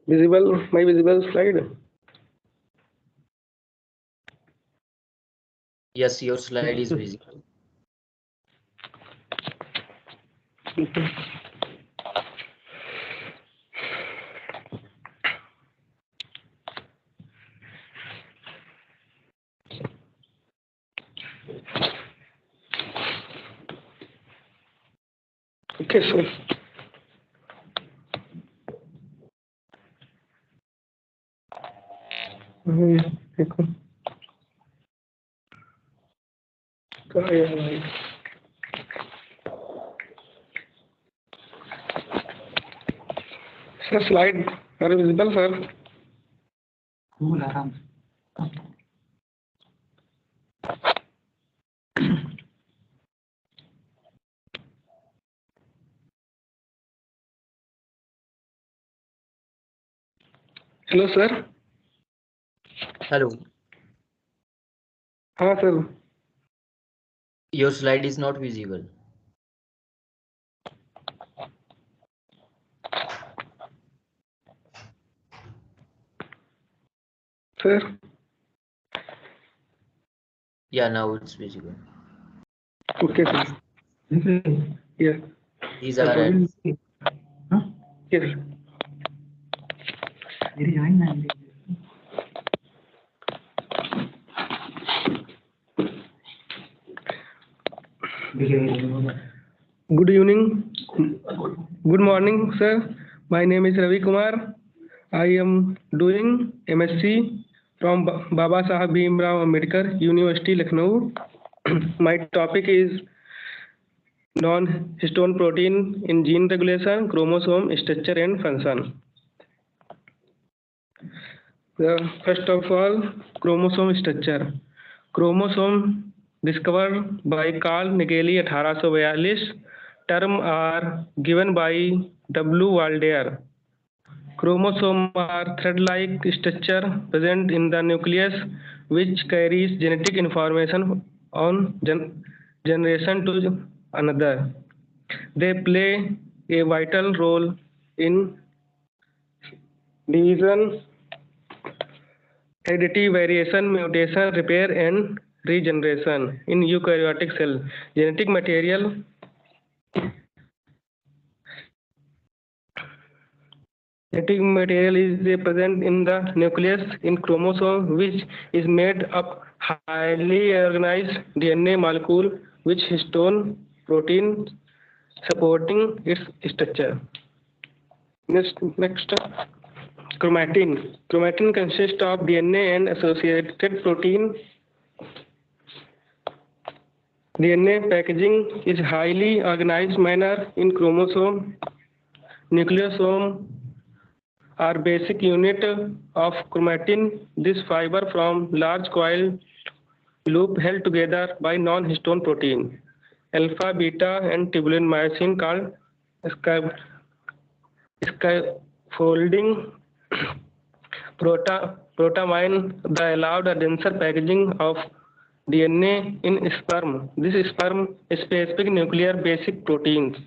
Visible, my visible slide. Yes, your slide is visible. Okay, sir. देखो कहाँ है भाई? Sir, slide are visible, sir. Cool, आराम से। Hello, sir. Hello. हाँ sir. Your slide is not visible. Sir. Yeah, now it's visible. Okay, sir. Yeah. These are ads. हाँ? Yes. मेरी join ना है। Good evening. Good morning, sir. My name is Ravi Kumar. I am doing MSc from Baba Saheb Bhimrao Ambedkar University, Lucknow. My topic is non-histone protein in gene regulation, chromosome structure and function. First of all, chromosome structure. Chromosome discovered by Carl Nageli 1842. Term are given by W. Waldeyer. Chromosome are thread-like structure present in the nucleus which carries genetic information on generation to another. They play a vital role in division, heredity, variation, mutation, repair, and regeneration in eukaryotic cell. Genetic material is present in the nucleus in chromosome, which is made up highly organized DNA molecule which histone protein supporting its structure. Next, chromatin. Chromatin consists of DNA and associated protein. DNA packaging is highly organized manner in chromosome. Nucleosome are basic unit of chromatin. This fiber from large coil loop held together by non-histone protein. Alpha, beta, and tubulin myosin called scaffolding. Protamine, the allowed a denser packaging of DNA in sperm. This sperm is specific nuclear basic proteins.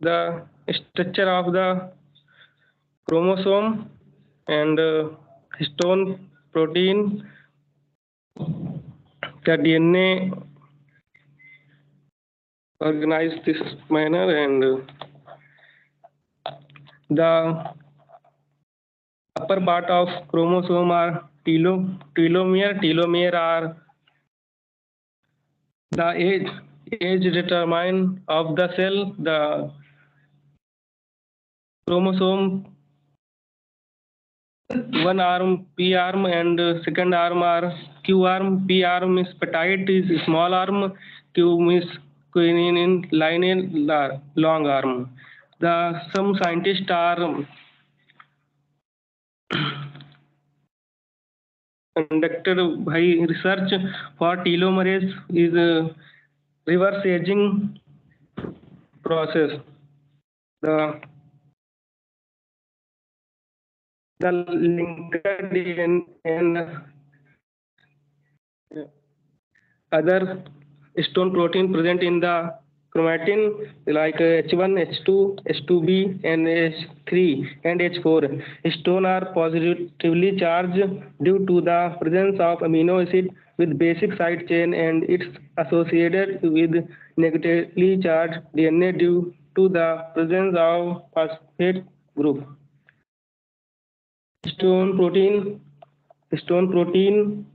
The structure of the chromosome and histone protein, the DNA organized this manner, and the upper part of chromosome are telomere. Telomere are the age determinant of the cell. The chromosome one arm P arm and second arm are Q arm. P arm is petite is small arm. Q is quinine line long arm. Some scientists are conducted by research for telomerase is a reverse aging process. The linked and other histone protein present in the chromatin like H1, H2, H2B, and H3 and H4. Stones are positively charged due to the presence of amino acid with basic side chain, and it's associated with negatively charged DNA due to the presence of phosphate group. Stone protein Stone protein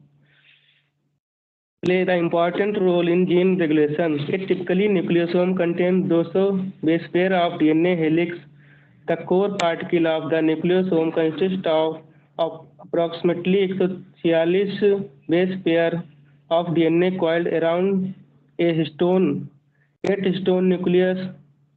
play the important role in gene regulation. A typically nucleosome contains 200 base pair of DNA helix. The core particle of the nucleosome consists of approximately 146 base pair of DNA coiled around a histone. 8 histone nucleus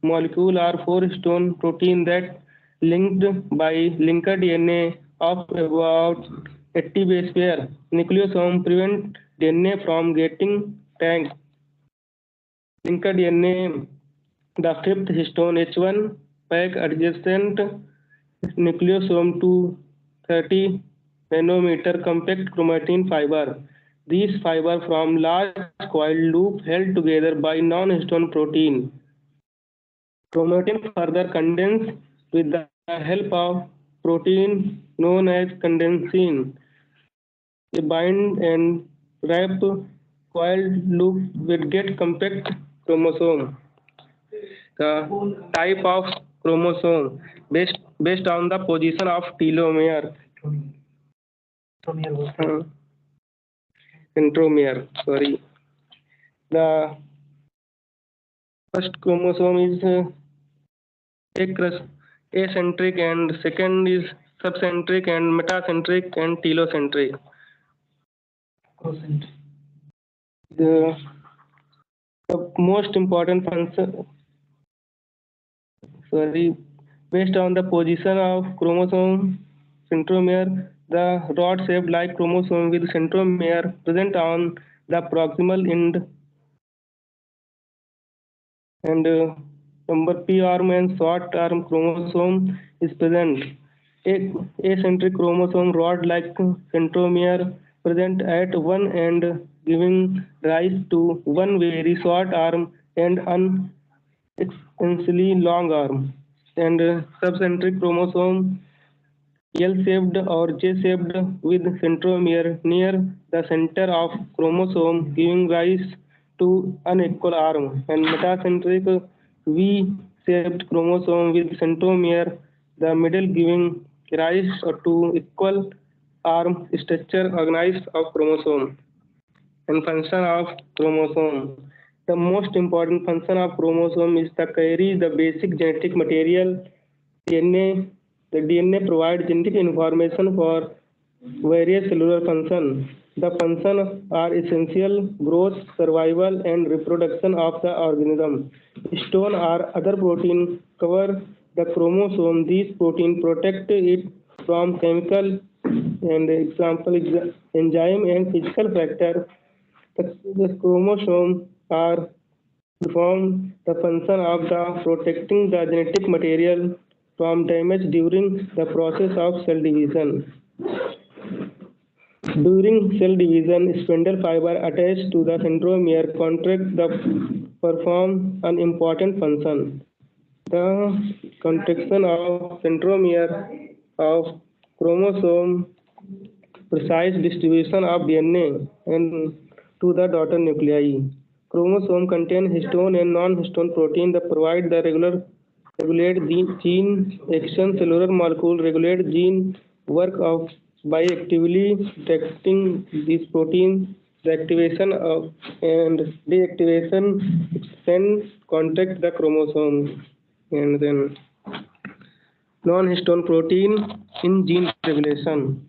molecule are 4 histone protein that linked by linker DNA of about 80 base pair. Nucleosome prevent DNA from getting tagged. Linker DNA, the fifth histone H1 pack adjacent nucleosome to 30 nanometer compact chromatin fiber. These fiber from large coiled loop held together by non-histone protein. Chromatin further condense with the help of protein known as condensin. A bind and wrap coiled loop will get compact chromosome. The type of chromosome based on the position of telomere. Centromere. Sorry. The first chromosome is acentric, and second is subcentric and metacentric and telocentric. The most important function, based on the position of chromosome centromere, the rod-shaped like chromosome with centromere present on the proximal end, and number P arm and short arm chromosome is present. Acentric chromosome rod-like centromere present at one end, giving rise to one very short arm and an extensively long arm. And subcentric chromosome L-shaped or J-shaped with centromere near the center of chromosome, giving rise to unequal arm. And metacentric V-shaped chromosome with centromere the middle, giving rise to equal arm structure organized of chromosome. And function of chromosome. The most important function of chromosome is to carry the basic genetic material DNA. The DNA provides genetic information for various cellular functions. The functions are essential: growth, survival, and reproduction of the organism. Stone or other protein cover the chromosome. These proteins protect it from chemical and enzyme and physical factors. The chromosomes are perform the function of the protecting the genetic material from damage during the process of cell division. During cell division, spindle fiber attached to the centromere contract the perform an important function. The contraction of centromere of chromosome precise distribution of DNA and to the daughter nuclei. Chromosome contain histone and non-histone protein that provide the regulate gene action. Cellular molecule regulate gene work of by actively detecting these proteins. The activation of and deactivation extend contact the chromosome. And then non-histone protein in gene regulation.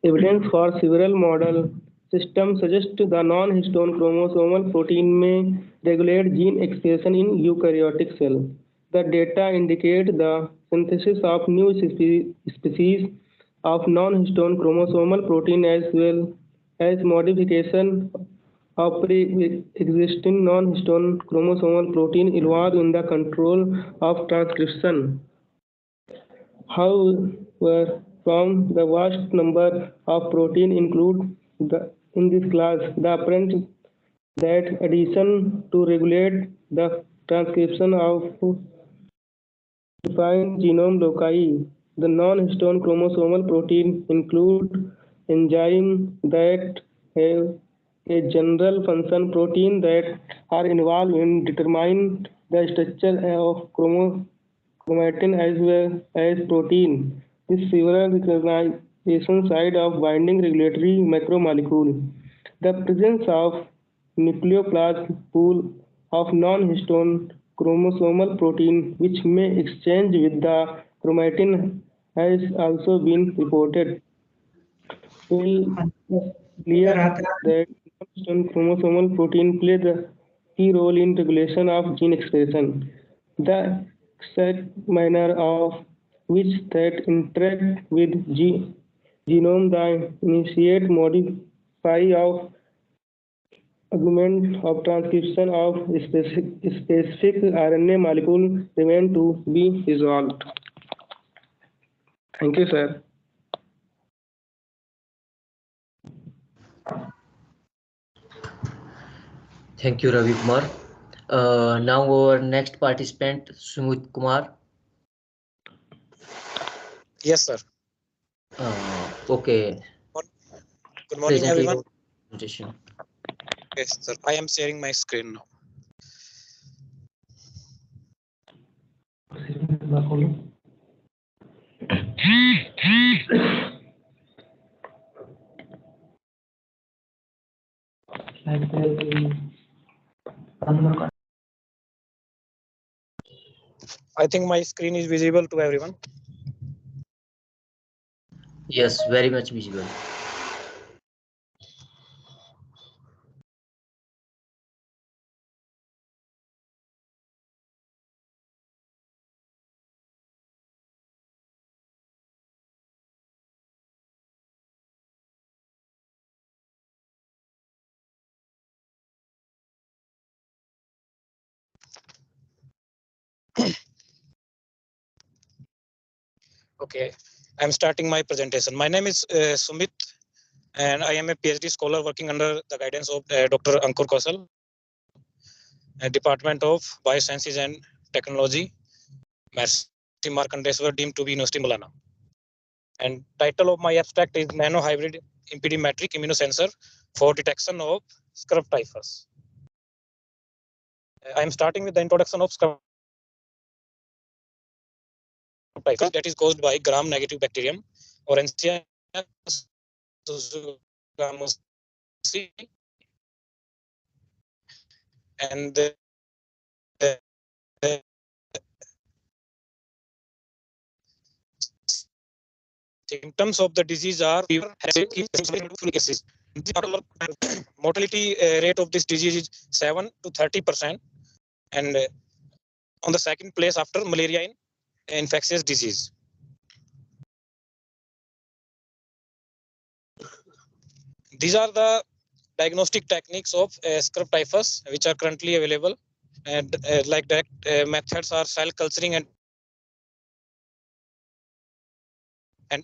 Evidence for several model systems suggest the non-histone chromosomal protein may regulate gene expression in eukaryotic cell. The data indicate the synthesis of new species of non-histone chromosomal protein as well as modification of pre-existing non-histone chromosomal protein involved in the control of transcription. However, from the vast number of protein included in this class, the apparent that addition to regulate the transcription of defined genome loci. The non-histone chromosomal protein include enzymes that have a general function protein that are involved in determining the structure of chromatin as well as protein. This several recognition side of binding regulatory macromolecule. The presence of nucleoplasm pool of non-histone chromosomal protein which may exchange with the chromatin has also been reported. Well, clear that non-histone chromosomal protein play the key role in regulation of gene expression. The exact manner of which that interact with genome, the initiate modify of augment of transcription of specific RNA molecule remain to be resolved. Thank you, sir. Thank you, Ravi Kumar. Now our next participant, Sumit Kumar. Yes, sir. Okay. Good morning, everyone. Presentation. Yes, sir. I am sharing my screen now. I think my screen is visible to everyone. Yes, very much visible. Okay, I'm starting my presentation. My name is Sumit, and I am a PhD scholar working under the guidance of Dr. Ankur Kausal, Department of Biosciences and Technology, Mercy Markandesh, deemed to be University Malana. And title of my abstract is Nano Hybrid Impedimetric Immunosensor for Detection of Scrub Typhus. I am starting with the introduction of scrub typhus that is caused by gram-negative bacterium, Orencia zoonosis, and the symptoms of the disease are fever, headache, mortality rate of this disease is 7 to 30%, and on the second place after malaria in infectious disease. These are the diagnostic techniques of scrub typhus which are currently available, and like that methods are cell culturing and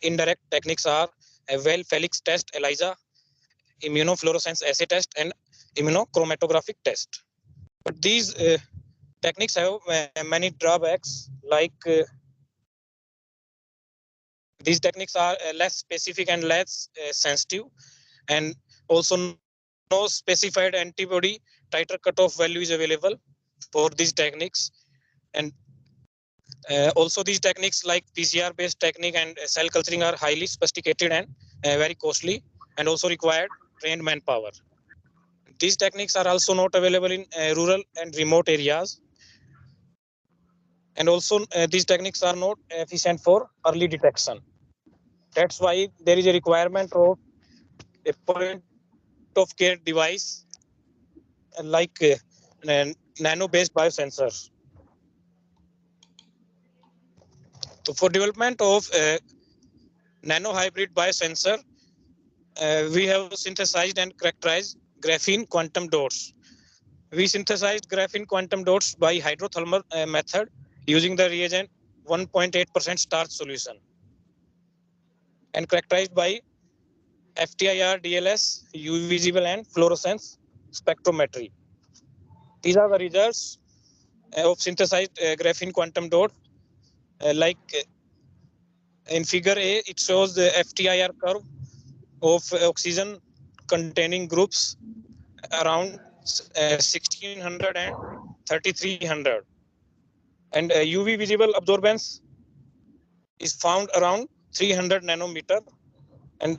indirect techniques are a well Felix test, ELISA, immunofluorescence assay test, and immunochromatographic test. But these techniques have many drawbacks, like these techniques are less specific and less sensitive, and also no specified antibody titer cutoff value is available for these techniques. And also these techniques like PCR based technique and cell culturing are highly sophisticated and very costly, and also required trained manpower. These techniques are also not available in rural and remote areas, and also these techniques are not efficient for early detection. That's why there is a requirement of a point of care device like nano based biosensors. So for development of nano hybrid biosensor, we have synthesized and characterized graphene quantum dots. We synthesized graphene quantum dots by hydrothermal method using the reagent 1.8% starch solution, and characterized by FTIR, DLS, UV visible, and fluorescence spectrometry. These are the results of synthesized graphene quantum dot. In figure A, it shows the FTIR curve of oxygen containing groups around 1600 and 3300. And UV visible absorbance is found around 300 nanometer. And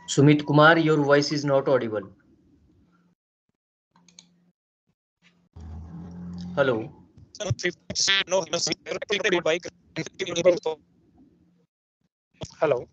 Sumit Kumar, your voice is not audible. Hello. Hello.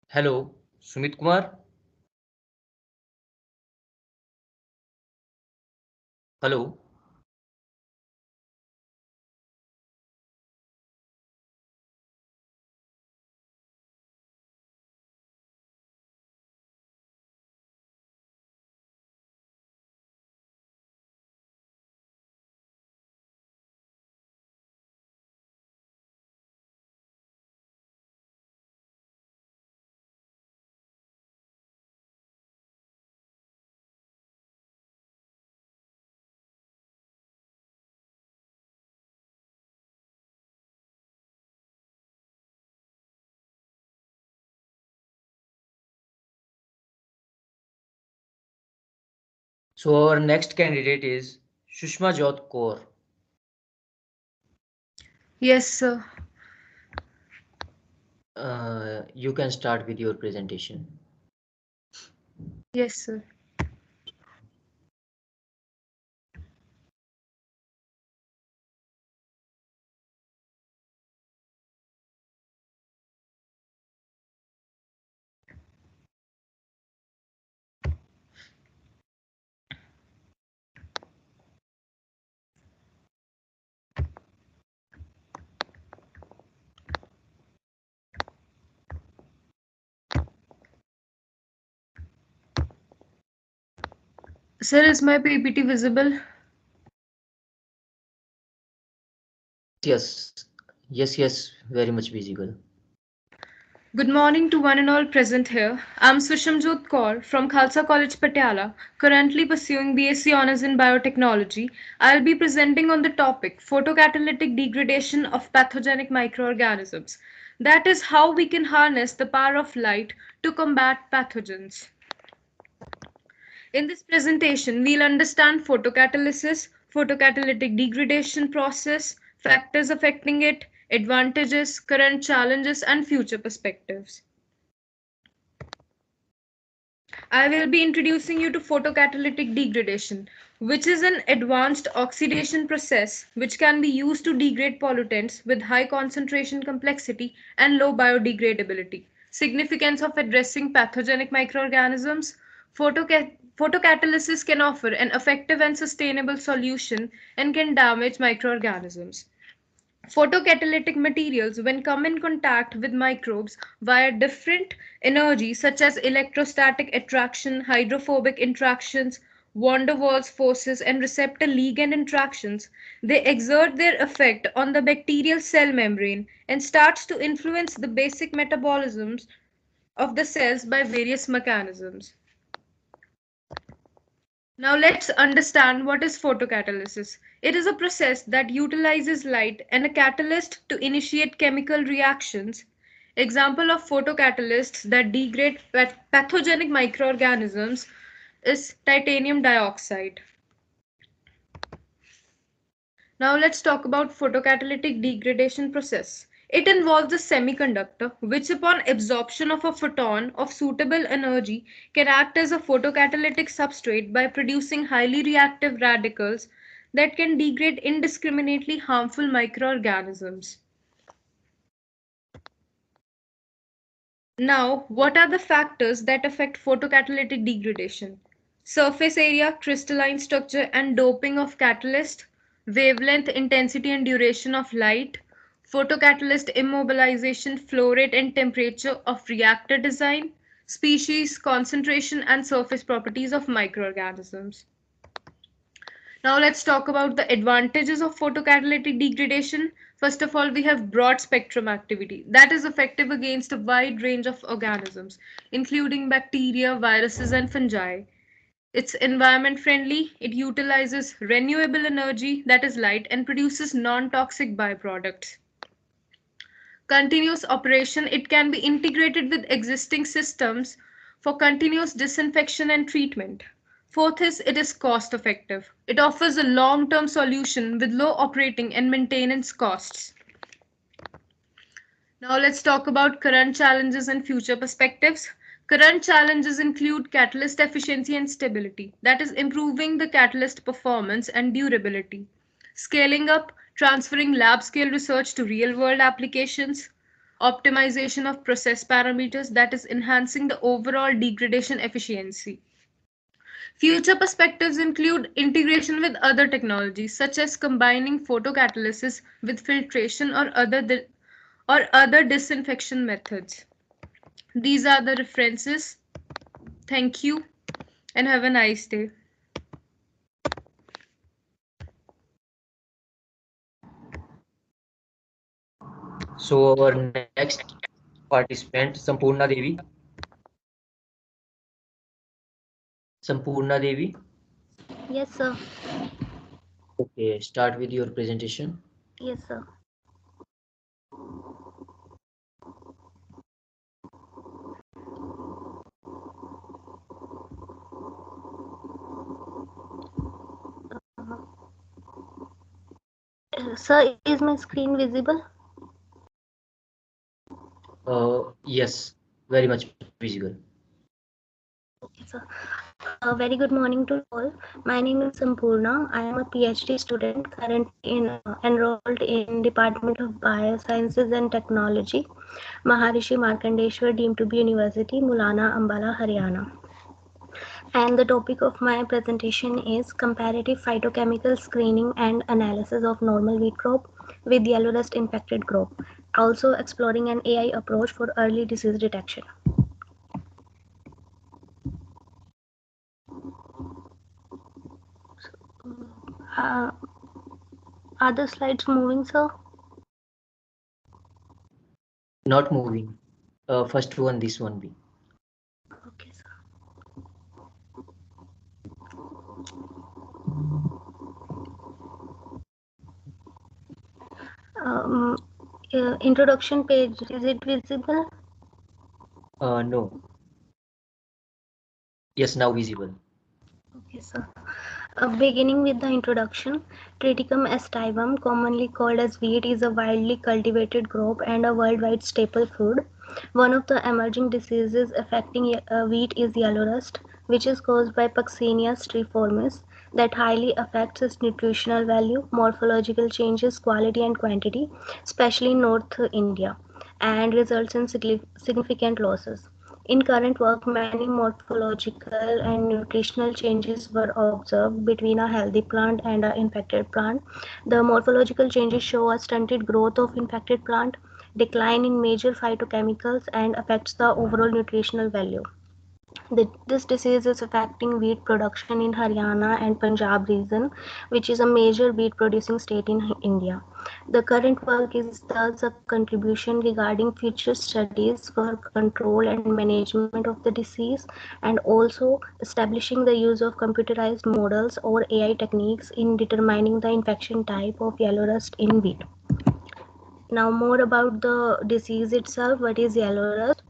Hello, Sumit Kumar. Hello. So our next candidate is Sushma Jyot Kaur. Yes, sir. You can start with your presentation. Yes, sir. Sir, is my PPT visible? Yes, yes, very much visible. Good morning to one and all present here. I'm Swishmjot Kaur from Khalsa College, Patiala, currently pursuing BSc Honours in Biotechnology. I'll be presenting on the topic photocatalytic degradation of pathogenic microorganisms. That is how we can harness the power of light to combat pathogens. In this presentation, we'll understand photocatalysis, photocatalytic degradation process, factors affecting it, advantages, current challenges, and future perspectives. I will be introducing you to photocatalytic degradation, which is an advanced oxidation process which can be used to degrade pollutants with high concentration complexity and low biodegradability. Significance of addressing pathogenic microorganisms. Photocatalysis can offer an effective and sustainable solution and can damage microorganisms. Photocatalytic materials, when come in contact with microbes via different energies such as electrostatic attraction, hydrophobic interactions, van der Waals forces, and receptor ligand interactions, they exert their effect on the bacterial cell membrane and starts to influence the basic metabolisms of the cells by various mechanisms. Now let's understand what is photocatalysis. It is a process that utilizes light and a catalyst to initiate chemical reactions. Example of photocatalysts that degrade pathogenic microorganisms is titanium dioxide. Now let's talk about photocatalytic degradation process. It involves a semiconductor which upon absorption of a photon of suitable energy can act as a photocatalytic substrate by producing highly reactive radicals that can degrade indiscriminately harmful microorganisms. Now, what are the factors that affect photocatalytic degradation? Surface area, crystalline structure and doping of catalyst, wavelength, intensity and duration of light, photocatalyst immobilization, flow rate and temperature of reactor design, species, concentration and surface properties of microorganisms. Now let's talk about the advantages of photocatalytic degradation. First of all, we have broad spectrum activity that is effective against a wide range of organisms, including bacteria, viruses, and fungi. It's environment friendly, it utilizes renewable energy that is light and produces non-toxic byproducts. Continuous operation, it can be integrated with existing systems for continuous disinfection and treatment. Fourth is it is cost effective. It offers a long-term solution with low operating and maintenance costs. Now let's talk about current challenges and future perspectives. Current challenges include catalyst efficiency and stability, that is improving the catalyst performance and durability. Scaling up, transferring lab scale research to real world applications. Optimization of process parameters, that is enhancing the overall degradation efficiency. Future perspectives include integration with other technologies such as combining photocatalysis with filtration or other disinfection methods. These are the references. Thank you and have a nice day. So our next participant, Sampurna Devi. Sampurna Devi. Yes, sir. Okay, start with your presentation. Yes, sir. Sir, is my screen visible? Yes, very much visible. Okay, sir. Very good morning to all. My name is Sampurna. I am a PhD student currently enrolled in Department of Biosciences and Technology, Maharishi Markandeshwar deemed to be University, Mulana, Ambala, Haryana. And the topic of my presentation is comparative phytochemical screening and analysis of normal wheat crop with yellow rust infected crop, also exploring an AI approach for early disease detection. Are the slides moving, sir? Not moving. First one, this one be. Okay, sir. Introduction page, is it visible? No. Yes, now visible. Okay, sir. Beginning with the introduction, Triticum aestivum, commonly called as wheat, is a widely cultivated crop and a worldwide staple food. One of the emerging diseases affecting wheat is yellow rust, which is caused by Puccinia striformis that highly affects its nutritional value, morphological changes, quality and quantity, especially in North India, and results in significant losses. In current work, many morphological and nutritional changes were observed between a healthy plant and an infected plant. The morphological changes show a stunted growth of infected plant, decline in major phytochemicals, and affects the overall nutritional value. This disease is affecting wheat production in Haryana and Punjab region, which is a major wheat producing state in India. The current work is thus a contribution regarding future studies for control and management of the disease, and also establishing the use of computerized models or AI techniques in determining the infection type of yellow rust in wheat. Now more about the disease itself. What is yellow rust?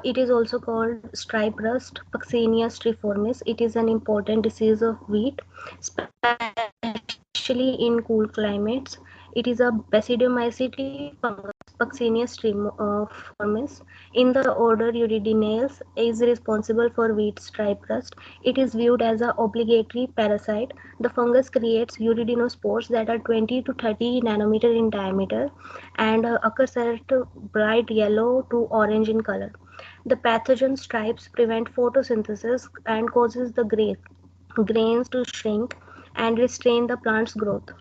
It is also called stripe rust, Puccinia striformis. It is an important disease of wheat, especially in cool climates. It is a basidiomycete fungus, Puccinia striformis, in the order Uridanales, is responsible for wheat stripe rust. It is viewed as an obligatory parasite. The fungus creates uridinospores that are 20 to 30 nanometer in diameter and occurs at bright yellow to orange in color. The pathogen stripes prevent photosynthesis and causes the grains to shrink and restrain the plant's growth.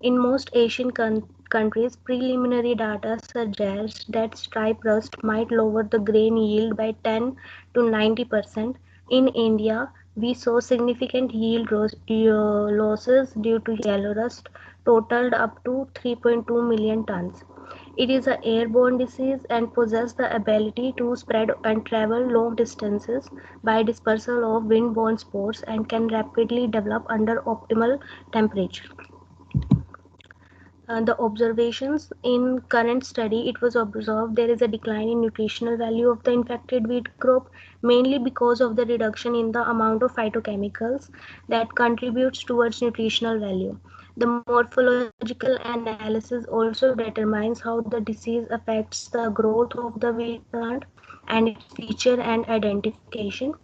In most Asian countries, preliminary data suggests that stripe rust might lower the grain yield by 10 to 90%. In India, we saw significant yield losses due to yellow rust, totaled up to 3.2 million tons. It is an airborne disease and possesses the ability to spread and travel long distances by dispersal of wind-borne spores and can rapidly develop under optimal temperature. The observations in current study, it was observed there is a decline in nutritional value of the infected wheat crop, mainly because of the reduction in the amount of phytochemicals that contributes towards nutritional value. The morphological analysis also determines how the disease affects the growth of the wheat plant and its feature and identification.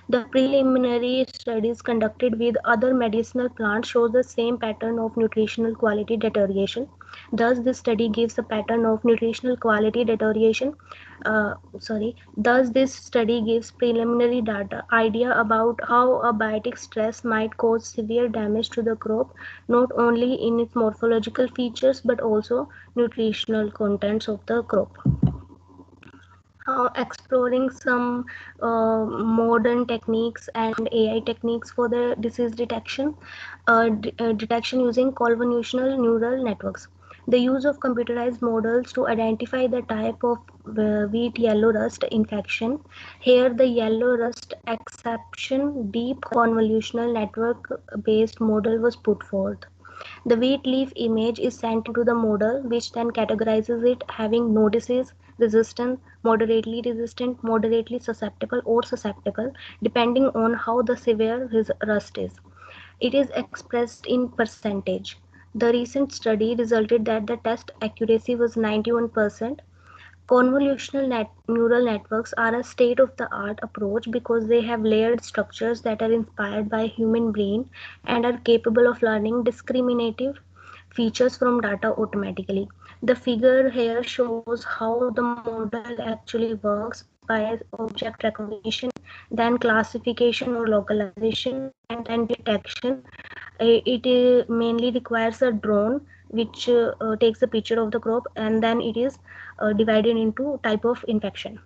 The preliminary studies conducted with other medicinal plants shows the same pattern of nutritional quality deterioration. Thus, this study gives a pattern of nutritional quality deterioration. Thus, this study gives preliminary data idea about how a biotic stress might cause severe damage to the crop, not only in its morphological features but also nutritional contents of the crop. Exploring some modern techniques and AI techniques for the disease detection, detection using convolutional neural networks. The use of computerized models to identify the type of wheat yellow rust infection. Here, the yellow rust exception deep convolutional network based model was put forth. The wheat leaf image is sent into the model, which then categorizes it having no disease, resistant, moderately susceptible, or susceptible, depending on how the severe his rust is. It is expressed in percentage. The recent study resulted that the test accuracy was 91%. Convolutional neural networks are a state-of-the-art approach because they have layered structures that are inspired by human brain and are capable of learning discriminative features from data automatically. The figure here shows how the model actually works by object recognition, then classification or localization, and then detection. It mainly requires a drone which takes a picture of the crop, and then it is divided into type of infection.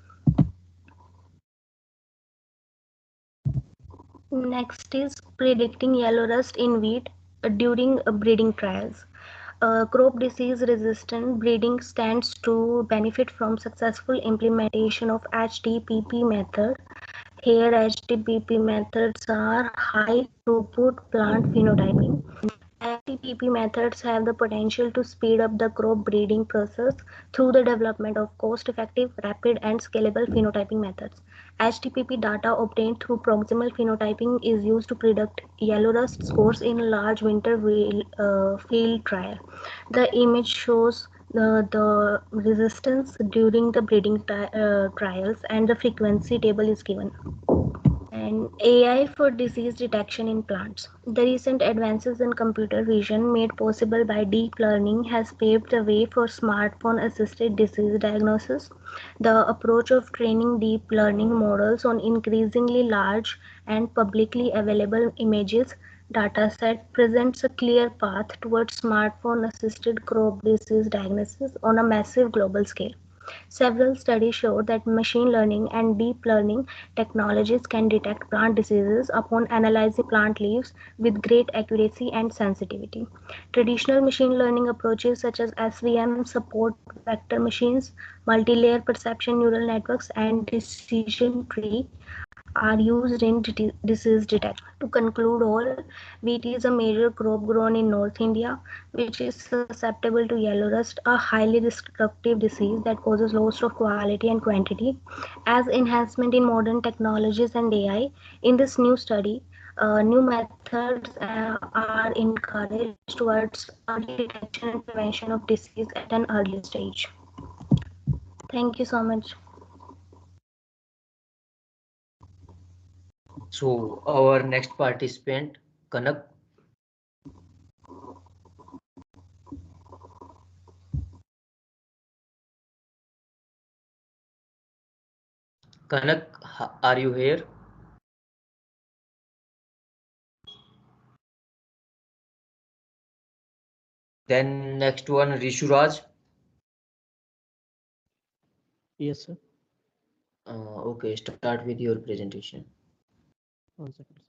Next is predicting yellow rust in wheat during breeding trials. Crop disease resistant breeding stands to benefit from successful implementation of HTPP method. Here HTPP methods are high throughput plant phenotyping. HTPP methods have the potential to speed up the crop breeding process through the development of cost-effective, rapid, and scalable phenotyping methods. HTPP data obtained through proximal phenotyping is used to predict yellow rust scores in a large winter field trial. The image shows the resistance during the breeding trials, and the frequency table is given. And AI for disease detection in plants. The recent advances in computer vision made possible by deep learning has paved the way for smartphone assisted disease diagnosis. The approach of training deep learning models on increasingly large and publicly available images dataset presents a clear path towards smartphone assisted crop disease diagnosis on a massive global scale. Several studies show that machine learning and deep learning technologies can detect plant diseases upon analyzing plant leaves with great accuracy and sensitivity. Traditional machine learning approaches such as SVM support vector machines, multi-layer perception neural networks, and decision tree are used in disease detection. To conclude all, wheat is a major crop grown in North India, which is susceptible to yellow rust, a highly destructive disease that causes loss of quality and quantity. As enhancement in modern technologies and AI, in this new study, new methods are encouraged towards early detection and prevention of disease at an early stage. Thank you so much. So our next participant, Kanak. Kanak, are you here? Then next one, Rishuraj. Yes, sir. Okay, start with your presentation. 1 second.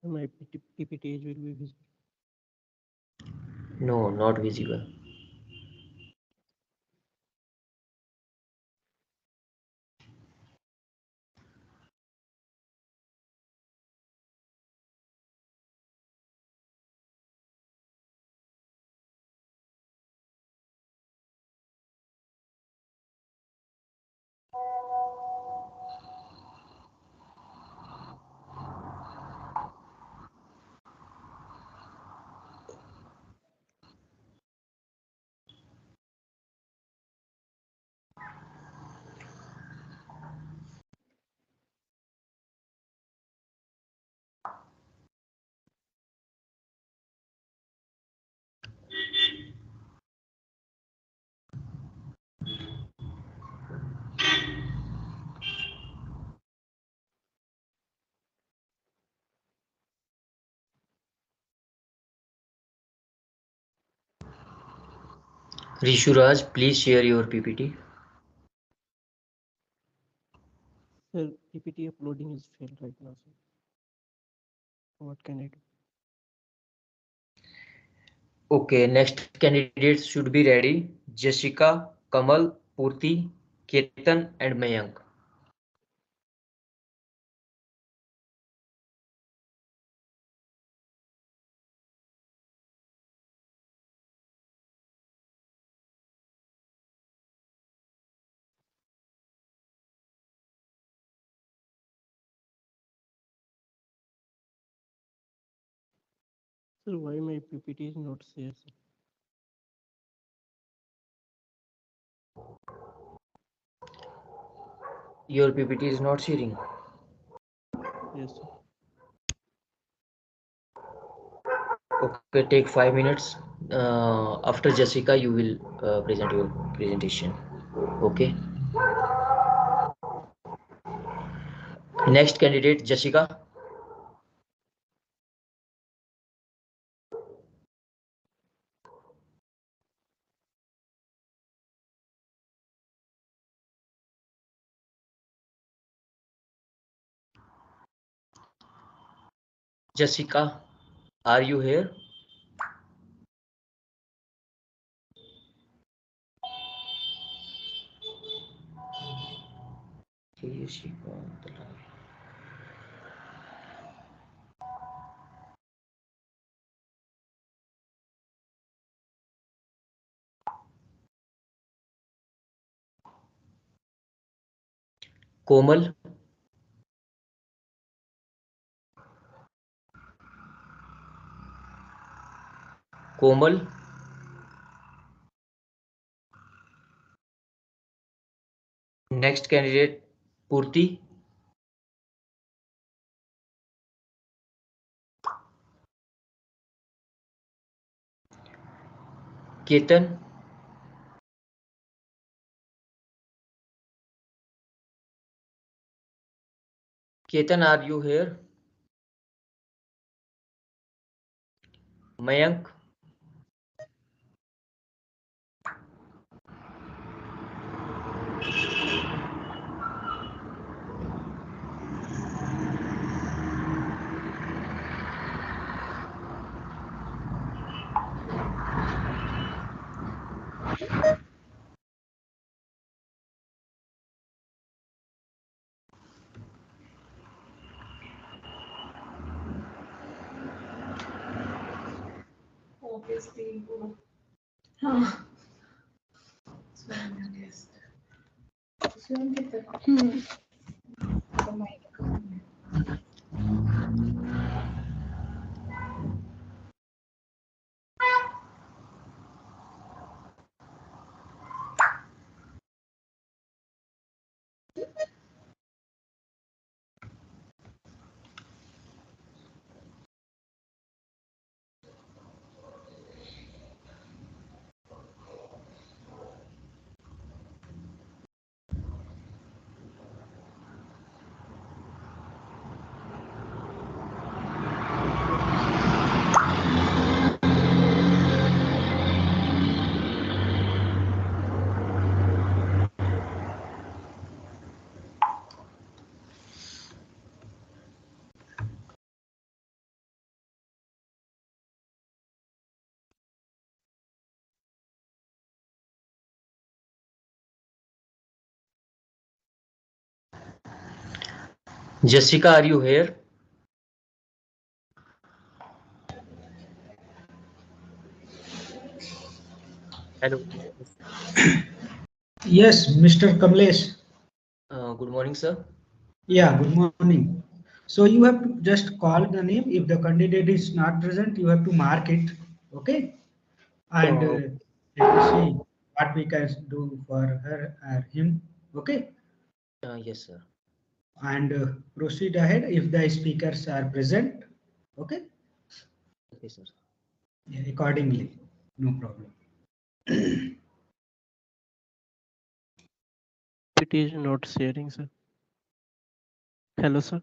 My PPT will be visible. No, not visible. Rishuraj, please share your PPT. Sir, PPT uploading is failed right now, sir. What can I do? Okay, next candidates should be ready. Jessica, Kamal, Purti, Ketan, and Mayank. Sir, why my PPT is not there, sir? Your PPT is not sharing. Yes, sir. Okay, take 5 minutes. After Jessica, you will present your presentation. Okay. Next candidate, Jessica. Jessica, are you here? Jessica. Komal, Komal, next candidate Purti, Ketan, Ketan are you here? Mayank, Obviously. Jessica are you here? Hello, Yes, Mr. Kamlesh. Good morning sir. Yeah, good morning. So you have to just call the name. If the candidate is not present, you have to mark it. Okay. And let me see what we can do for her or him. Okay. Yes sir. And proceed ahead if the speakers are present. Okay. Okay sir. Yeah, accordingly. No problem. It is not sharing, sir. Hello, sir.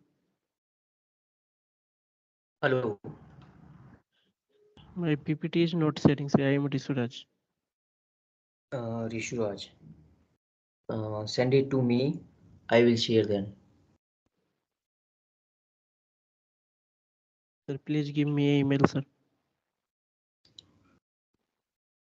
Hello. My PPT is not sharing, sir. I am Risuraj. Rishuraj. Send it to me. I will share then. Sir, please give me an email, sir.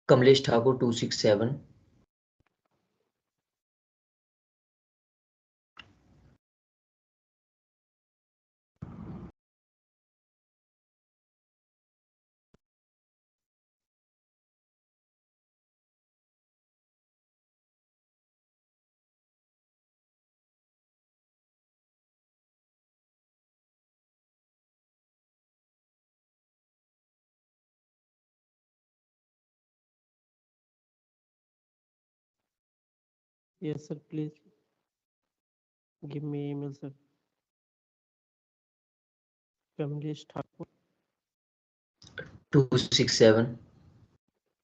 Kamlesh Thakur 267Yes, sir. Please give me an email, sir. Kamlesh Thakur. 267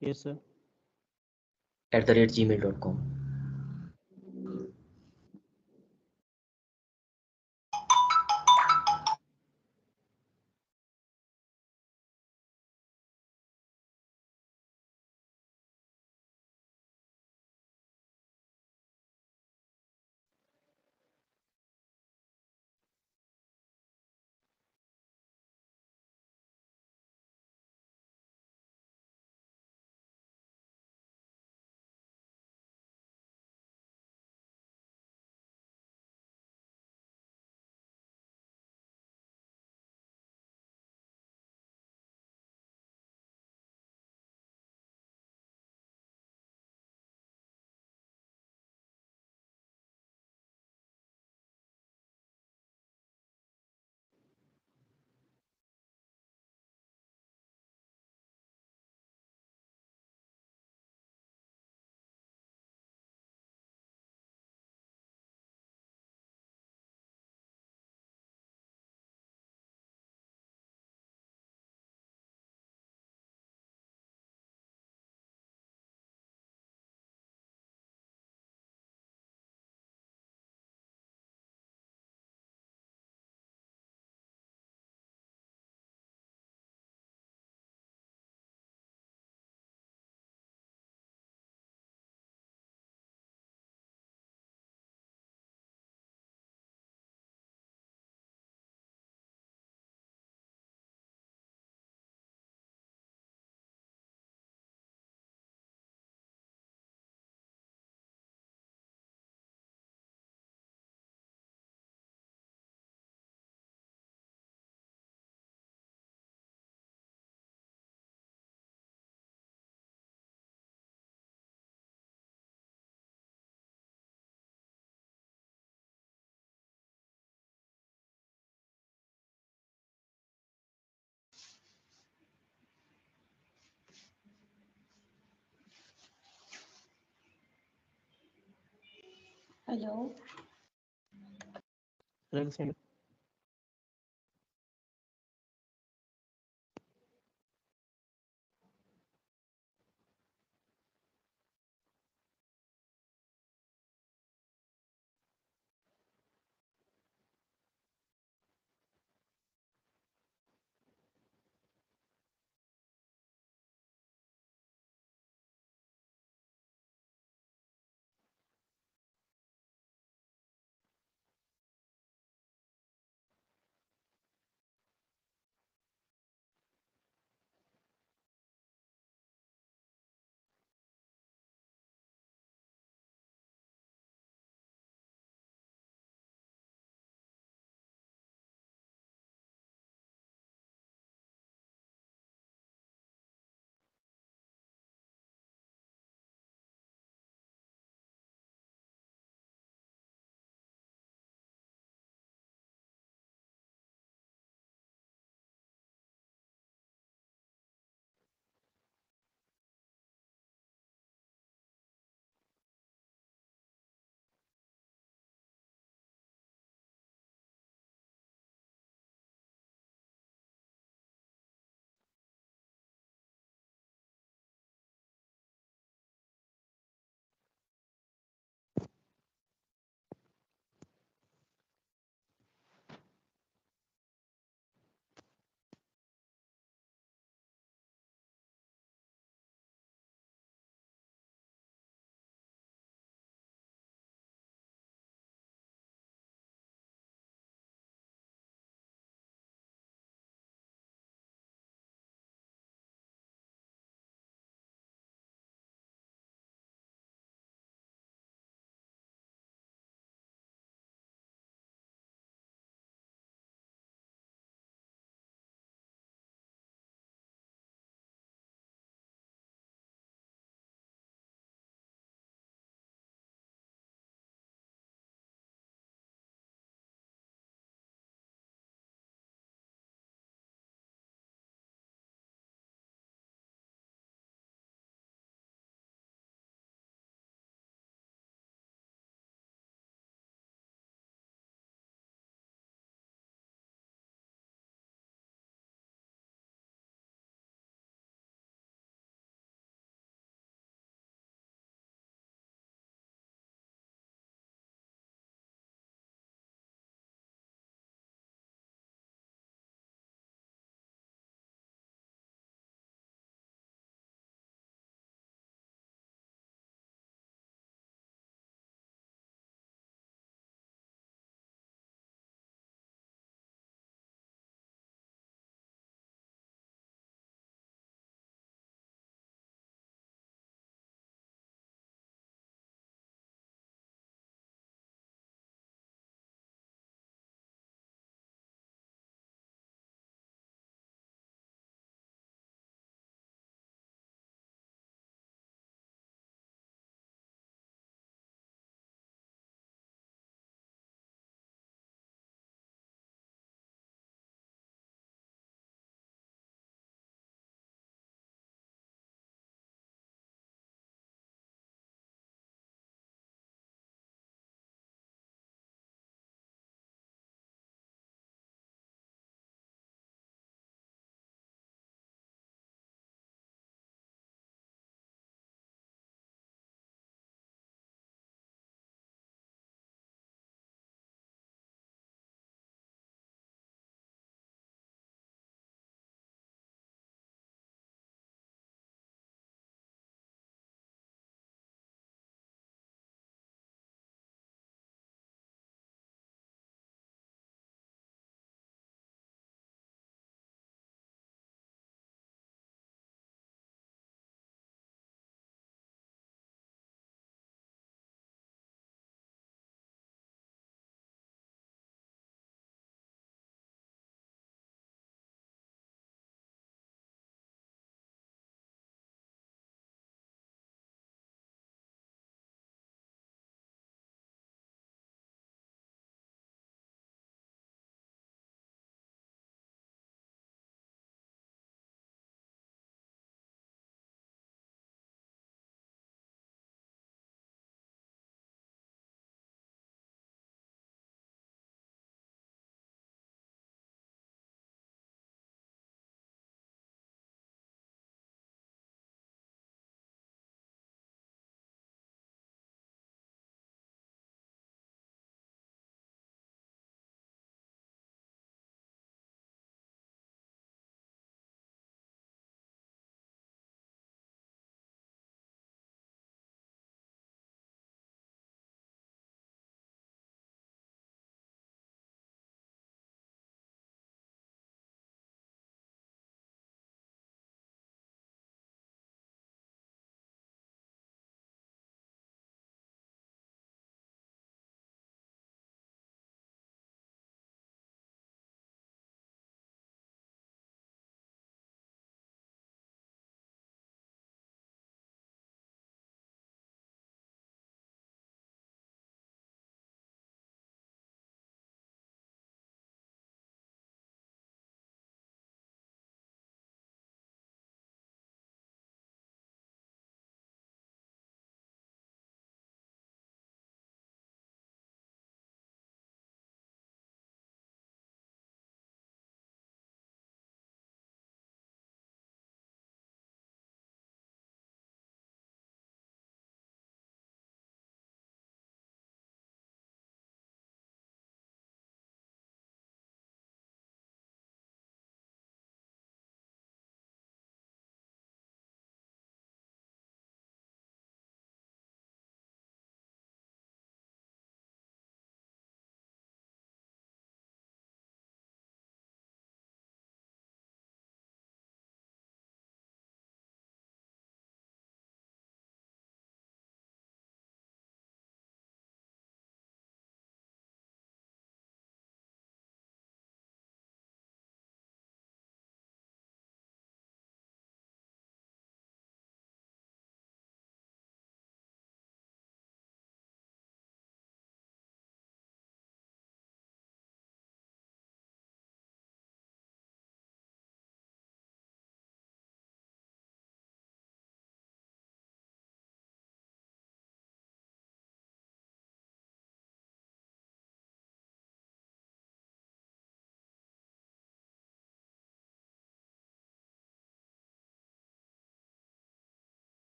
Yes, sir. @gmail.com. Hello. Raise hand.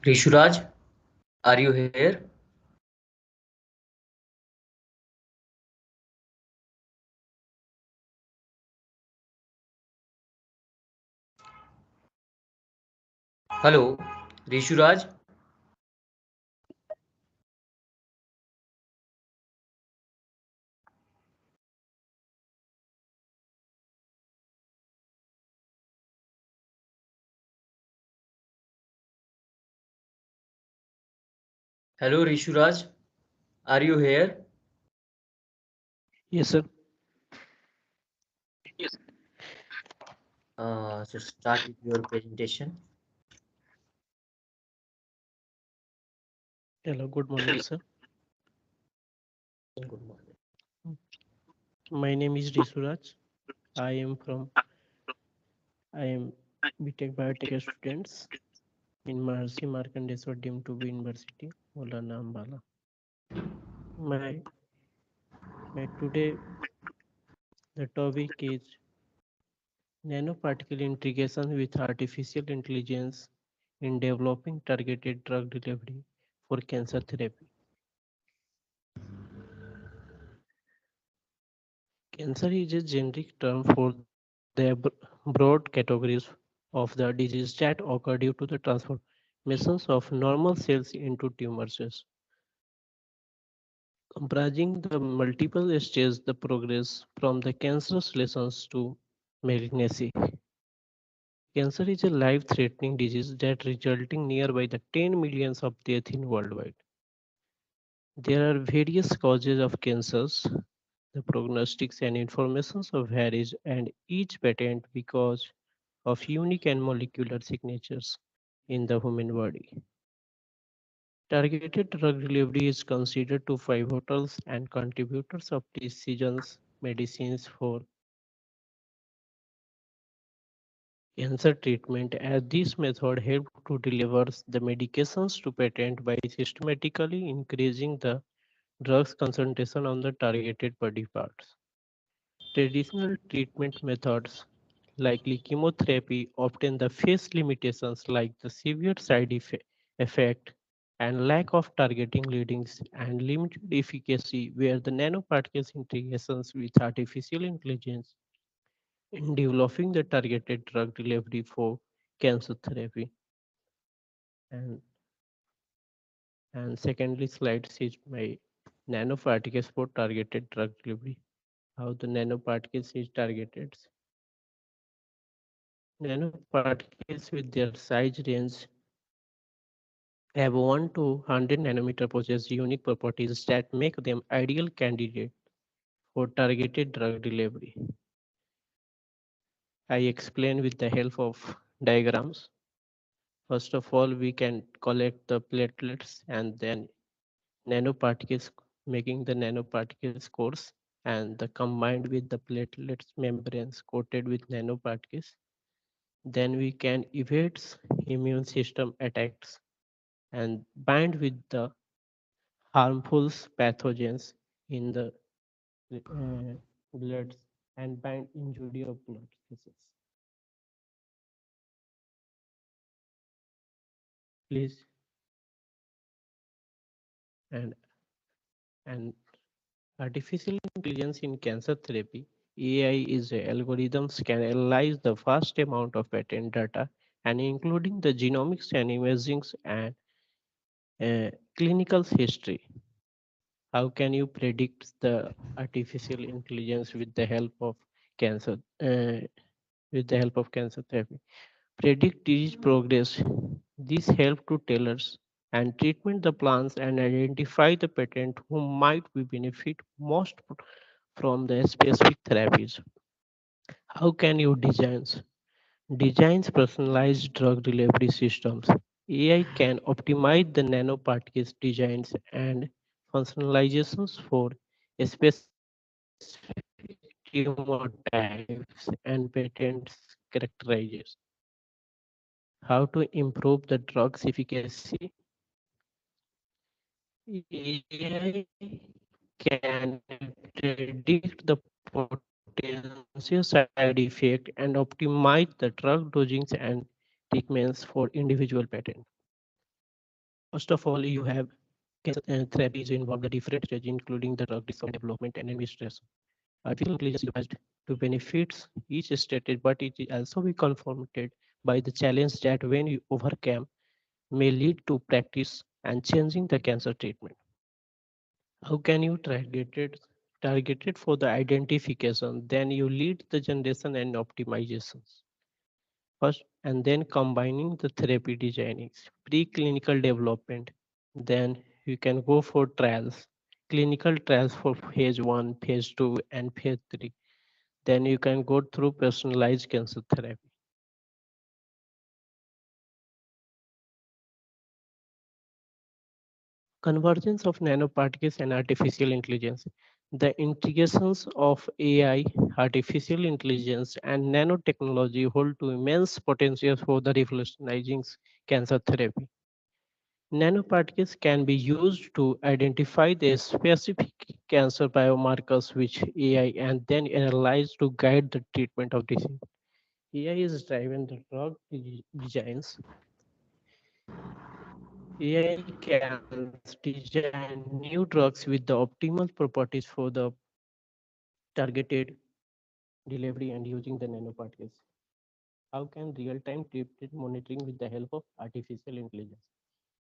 Rishuraj, are you here? Hello, Rishuraj. Hello, Rishuraj. Are you here? Yes, sir. So start with your presentation. Hello, good morning, sir. Good morning. My name is Risuraj. I am BTech Biotech students in Maharshi Markandesh Deemed to be University, Maulana Ambala. My today the topic is nanoparticle integration with artificial intelligence in developing targeted drug delivery for cancer therapy. Cancer is a generic term for the broad categories of the disease that occur due to the transformations of normal cells into tumors, comprising the multiple stages the progress from the cancerous lesions to malignancy. Cancer is a life-threatening disease that resulting nearby the 10 millions of deaths in worldwide. There are various causes of cancers. The prognostics and informations of varies and each patent because of unique and molecular signatures in the human body. Targeted drug delivery is considered to pivotal and contributors of precision medicines for cancer treatment, as this method helps to deliver the medications to patient by systematically increasing the drug's concentration on the targeted body parts. Traditional treatment methods like chemotherapy obtain the face limitations like the severe effect and lack of targeting leadings and limited efficacy where the nanoparticles integrations with artificial intelligence in developing the targeted drug delivery for cancer therapy. And, and secondly, slide is my nanoparticles for targeted drug delivery. How the nanoparticles is targeted. Nanoparticles with their size range have 1 to 100 nanometer possess unique properties that make them ideal candidate for targeted drug delivery. I explain with the help of diagrams. First of all, we can collect the platelets and then nanoparticles, making the nanoparticles coarse and the combined with the platelets membranes coated with nanoparticles. Then we can evade immune system attacks and bind with the harmful pathogens in the blood and bind injury of blood vessels. Please and and artificial intelligence in cancer therapy. AI is a algorithms can analyze the vast amount of patent data and including the genomics and imaging and clinical history. How can you predict the artificial intelligence with the help of cancer with the help of cancer therapy? Predict disease progress. This help to tailors and treatment the plans and identify the patient who might be benefit most from the specific therapies. How can you designs personalized drug delivery systems? AI can optimize the nanoparticles designs and functionalizations for specific tumor types and patents characterizers. How to improve the drug's efficacy? AI can predict the potential side effect and optimize the drug dosings and treatments for individual patient. First of all, you have cancer therapies involve the different stages, including the drug discovery, development, and administration. Artificial intelligence utilized to benefits each stage, but it is also be confronted by the challenge that when you overcome may lead to practice and changing the cancer treatment. How can you target it for the identification? Then you lead the generation and optimizations. First, and then combining the therapy designings, preclinical development. Then you can go for trials, clinical trials for phase 1, phase 2, and phase 3. Then you can go through personalized cancer therapy. Convergence of nanoparticles and artificial intelligence. The integrations of AI, artificial intelligence, and nanotechnology hold to immense potential for the revolutionizing cancer therapy. Nanoparticles can be used to identify the specific cancer biomarkers which AI and then analyze to guide the treatment of disease. AI is driving the drug designs. AI can design new drugs with the optimal properties for the targeted delivery and using the nanoparticles. How can real-time treatment monitoring with the help of artificial intelligence?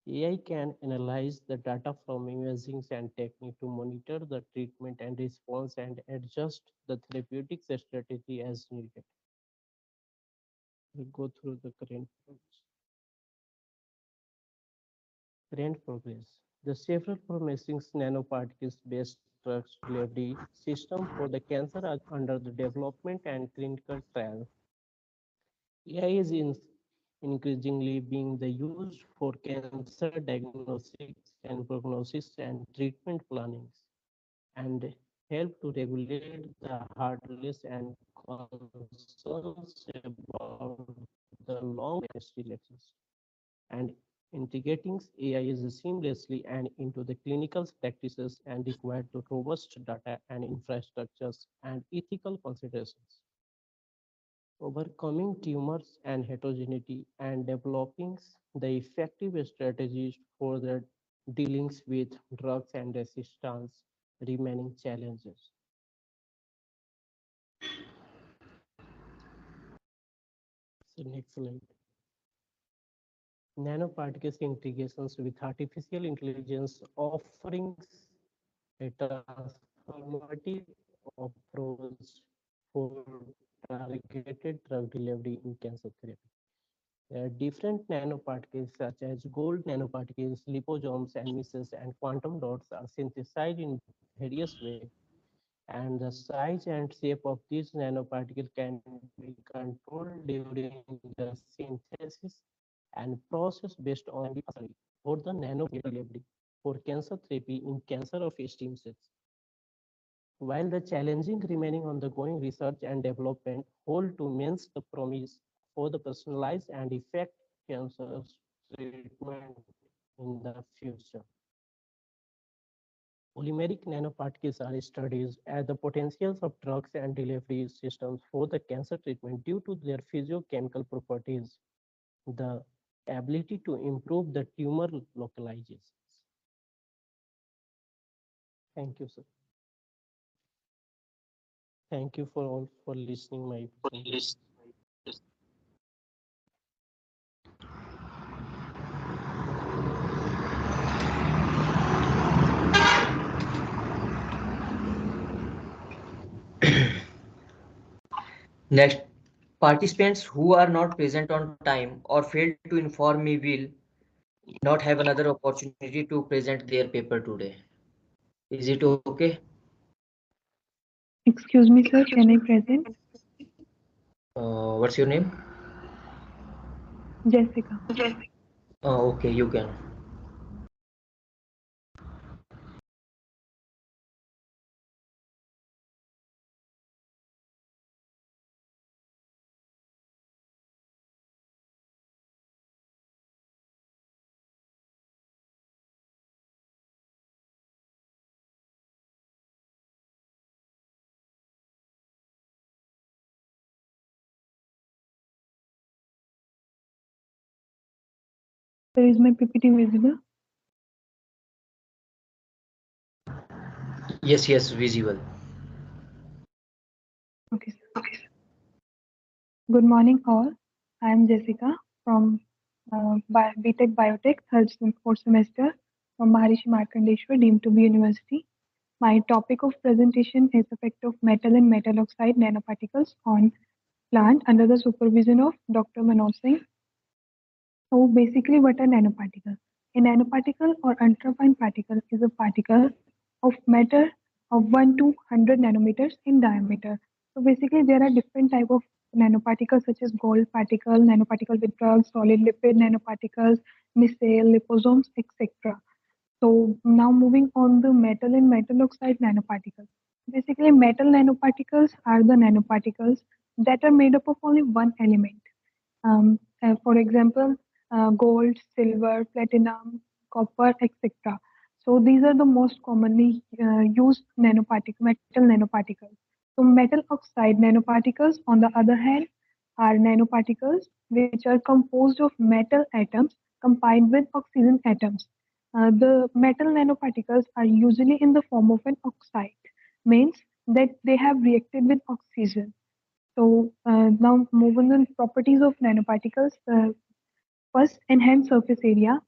AI can analyze the data from imaging and technique to monitor the treatment and response and adjust the therapeutic strategy as needed. We'll go through the current progress. The several promising nanoparticles-based drugs delivery system for the cancer are under the development and clinical trial. AI is increasingly being the used for cancer diagnostics and prognosis and treatment planning and help to regulate the heart rate and concerns about the long lectures and integrating AI is seamlessly and into the clinical practices and required to robust data and infrastructures and ethical considerations. Overcoming tumors and heterogeneity and developing the effective strategies for the dealings with drugs and resistance remaining challenges. So next slide. Nanoparticles integrations with artificial intelligence offerings a transformative approach for targeted drug delivery in cancer therapy. There are different nanoparticles such as gold nanoparticles, liposomes, and misses, and quantum dots are synthesized in various ways. And the size and shape of these nanoparticles can be controlled during the synthesis and process based on the or the nano delivery for cancer therapy in cancer of stem cells. While the challenging remaining on the going research and development hold to immense the promise for the personalized and effective cancer treatment in the future. Polymeric nanoparticles are studied as the potentials of drugs and delivery systems for the cancer treatment due to their physiochemical properties, the ability to improve the tumor localizations. Thank you, sir. Thank you for all for listening my presentation. Next, participants who are not present on time or failed to inform me will not have another opportunity to present their paper today. Is it okay? Excuse me, sir, can I present? What's your name? Jessica. Okay, you can. Sir, is my PPT visible? Yes, yes, visible. Okay. Good morning, all. I am Jessica from BTech Biotech, fourth semester from Maharishi Markandeshwar, deemed to be university. My topic of presentation is effect of metal and metal oxide nanoparticles on plant under the supervision of Dr. Manoj Singh. So basically, what are nanoparticles? A nanoparticle or ultrafine particle is a particle of matter of 1 to 100 nanometers in diameter. So basically, there are different type of nanoparticles such as gold particle, nanoparticle with drugs, solid lipid nanoparticles, micelle, liposomes, etc. So now moving on the metal and metal oxide nanoparticles. Basically, metal nanoparticles are the nanoparticles that are made up of only one element. For example, gold, silver, platinum, copper, etc. So these are the most commonly used metal nanoparticles. So metal oxide nanoparticles, on the other hand, are nanoparticles which are composed of metal atoms combined with oxygen atoms. The metal nanoparticles are usually in the form of an oxide, means that they have reacted with oxygen. So now moving on properties of nanoparticles. First, enhanced surface area.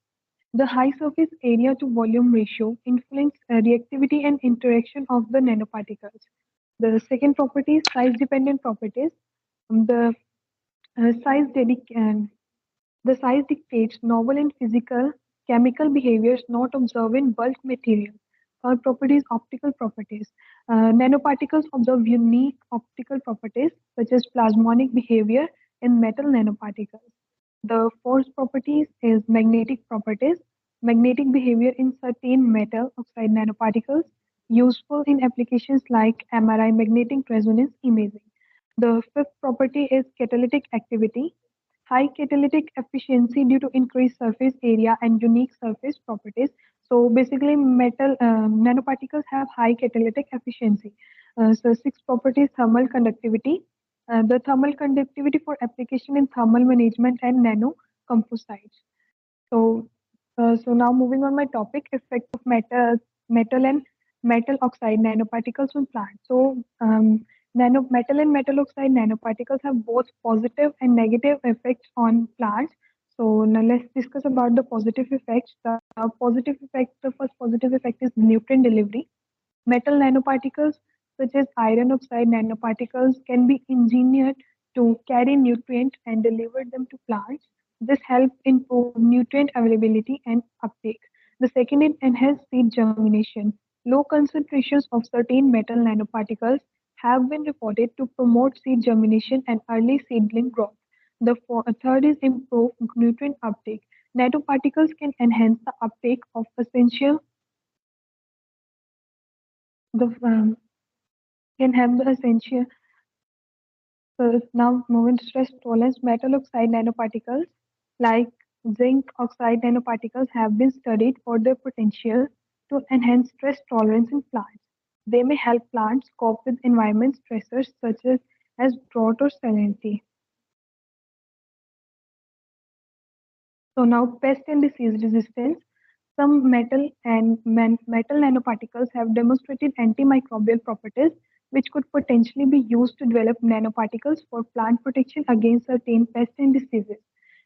The high surface area to volume ratio influence reactivity and interaction of the nanoparticles. The second property is size dependent properties. The size the size dictates novel and physical chemical behaviors not observed in bulk material. Third property is optical properties. Nanoparticles observe unique optical properties such as plasmonic behavior in metal nanoparticles. The fourth properties is magnetic properties. Magnetic behavior in certain metal oxide nanoparticles useful in applications like MRI magnetic resonance imaging. The fifth property is catalytic activity. High catalytic efficiency due to increased surface area and unique surface properties. So basically, metal nanoparticles have high catalytic efficiency. So six properties: thermal conductivity. The thermal conductivity for application in thermal management and nano composites. So, so now moving on my topic, effect of metal and metal oxide nanoparticles on plants. So, metal and metal oxide nanoparticles have both positive and negative effects on plants. So now let's discuss about the positive effects. The first positive effect is nutrient delivery. Metal nanoparticles, such as iron oxide nanoparticles, can be engineered to carry nutrients and deliver them to plants. This helps improve nutrient availability and uptake. The second is enhanced seed germination. Low concentrations of certain metal nanoparticles have been reported to promote seed germination and early seedling growth. Third is improved nutrient uptake. Nanoparticles can enhance the uptake of essential the can have the essential. So now moving to stress tolerance, metal oxide nanoparticles like zinc oxide nanoparticles have been studied for their potential to enhance stress tolerance in plants. They may help plants cope with environment stressors such as drought or salinity. So now pest and disease resistance. Some metal nanoparticles have demonstrated antimicrobial properties, which could potentially be used to develop nanoparticles for plant protection against certain pests and diseases.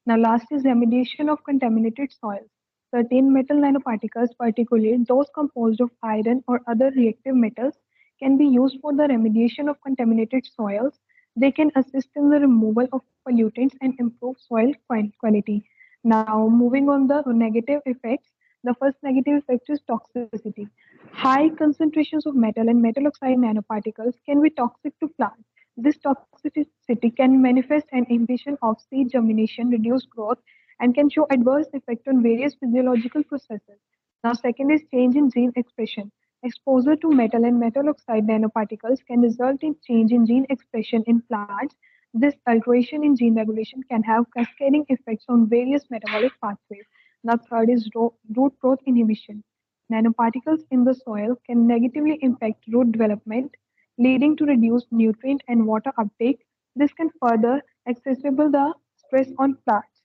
Now, last is remediation of contaminated soils. Certain metal nanoparticles, particularly those composed of iron or other reactive metals, can be used for the remediation of contaminated soils. They can assist in the removal of pollutants and improve soil quality. Now, moving on the negative effects, the first negative effect is toxicity. High concentrations of metal and metal oxide nanoparticles can be toxic to plants. This toxicity can manifest an inhibition of seed germination, reduce growth, and can show adverse effect on various physiological processes. Now, second is change in gene expression. Exposure to metal and metal oxide nanoparticles can result in change in gene expression in plants. This alteration in gene regulation can have cascading effects on various metabolic pathways. Now, third is root growth inhibition. Nanoparticles in the soil can negatively impact root development, leading to reduced nutrient and water uptake. This can further exacerbate the stress on plants.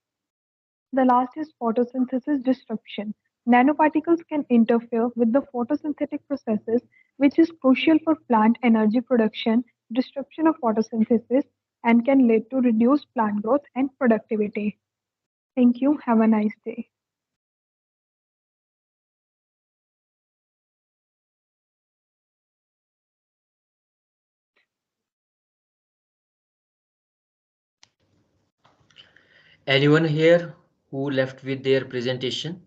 The last is photosynthesis disruption. Nanoparticles can interfere with the photosynthetic processes, which is crucial for plant energy production, disruption of photosynthesis, and can lead to reduced plant growth and productivity. Thank you. Have a nice day. Anyone here who left with their presentation?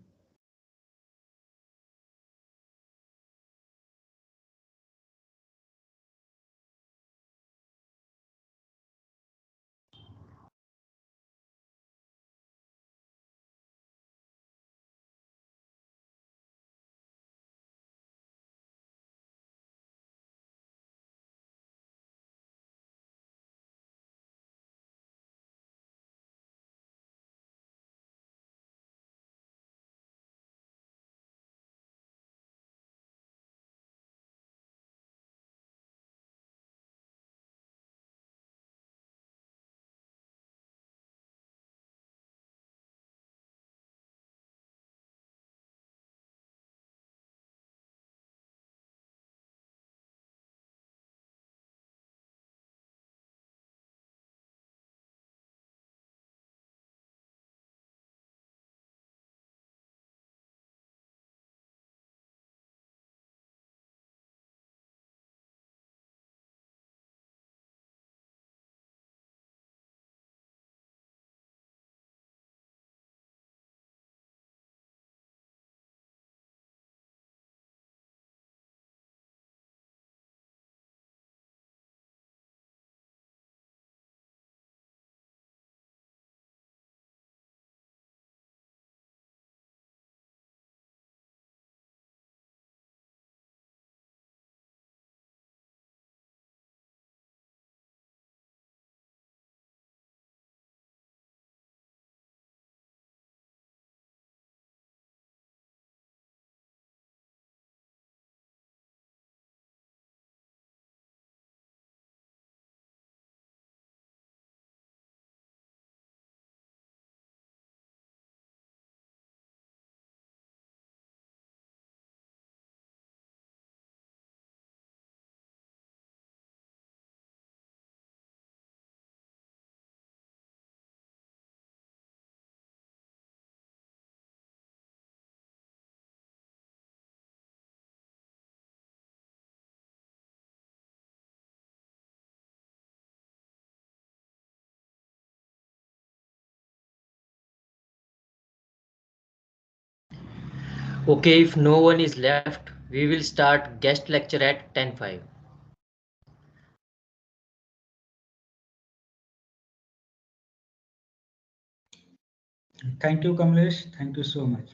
Okay, if no one is left, we will start guest lecture at 10:05. Thank you, Kamlesh. Thank you so much.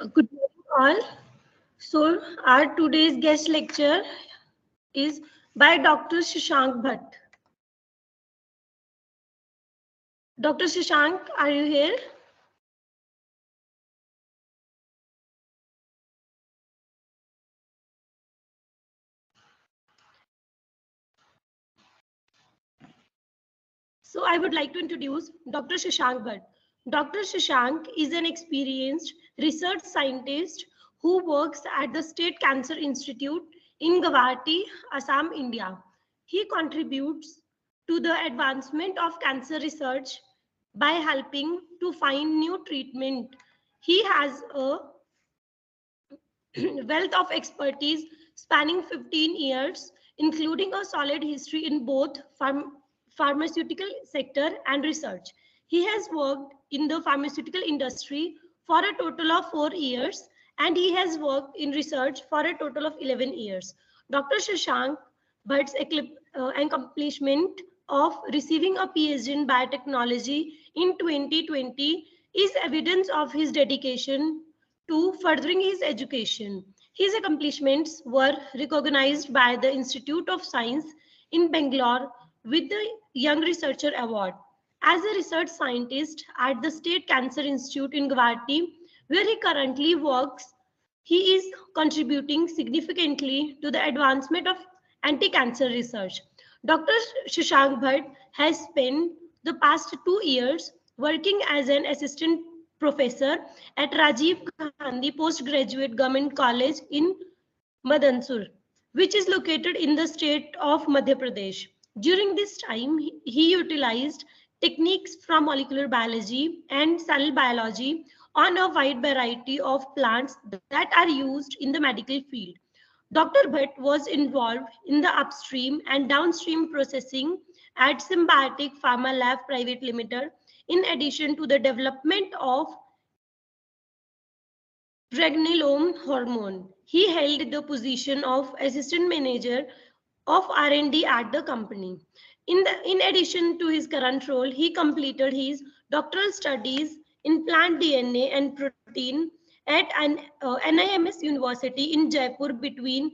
Good morning, all. So, our today's guest lecture is by Dr. Shashank Bhatt. Dr. Shashank, are you here? So, I would like to introduce Dr. Shashank Bhatt. Dr. Shashank is an experienced research scientist who works at the State Cancer Institute in Guwahati, Assam, India. He contributes to the advancement of cancer research by helping to find new treatment. He has a wealth of expertise spanning 15 years, including a solid history in both pharmaceutical sector and research. He has worked in the pharmaceutical industry for a total of 4 years, and he has worked in research for a total of 11 years. Dr. Shashank Bhatt's accomplishment of receiving a PhD in biotechnology in 2020 is evidence of his dedication to furthering his education. His accomplishments were recognized by the Institute of Science in Bangalore with the Young Researcher Award. As a research scientist at the State Cancer Institute in Guwahati, where he currently works, he is contributing significantly to the advancement of anti-cancer research. Dr. Shashank Bhatt has spent the past 2 years working as an assistant professor at Rajiv Gandhi Postgraduate Government College in Madansur, which is located in the state of Madhya Pradesh. During this time, he utilized techniques from molecular biology and cell biology on a wide variety of plants that are used in the medical field. Dr. Bhatt was involved in the upstream and downstream processing at Symbiotic Pharma Lab Private Limited, in addition to the development of pregnenolone hormone. He held the position of assistant manager of R&D at the company. In addition to his current role, he completed his doctoral studies in plant DNA and protein at NIMS University in Jaipur between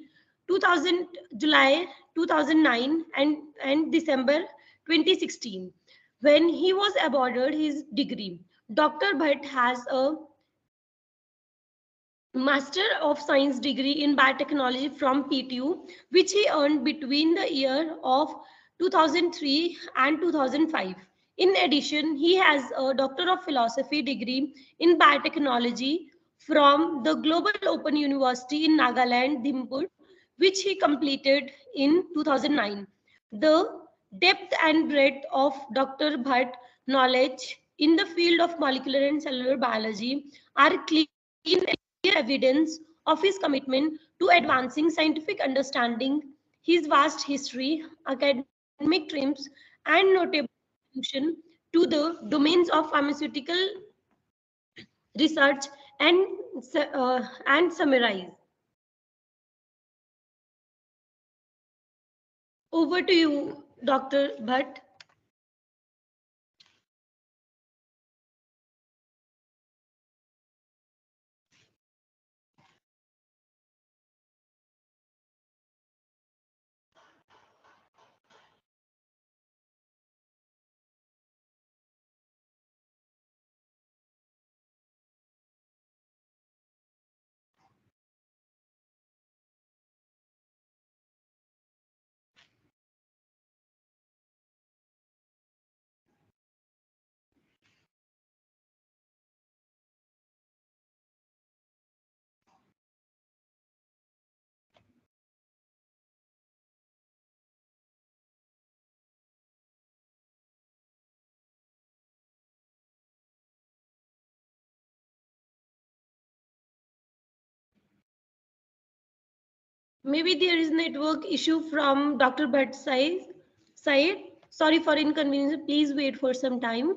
2000, July 2009 and December 2016. When he was awarded his degree, Dr. Bhatt has a Master of Science degree in Biotechnology from PTU, which he earned between the year of 2003 and 2005. In addition, he has a Doctor of Philosophy degree in Biotechnology from the Global Open University in Nagaland, Dhimpur, which he completed in 2009. The depth and breadth of Dr. Bhatt knowledge in the field of molecular and cellular biology are clear evidence of his commitment to advancing scientific understanding. His vast history, academic triumphs, and notable contribution to the domains of pharmaceutical research and summarize. Over to you, Dr. Bhatt. Maybe there is network issue from Dr. Bhatt's side. Sorry for inconvenience. Please wait for some time.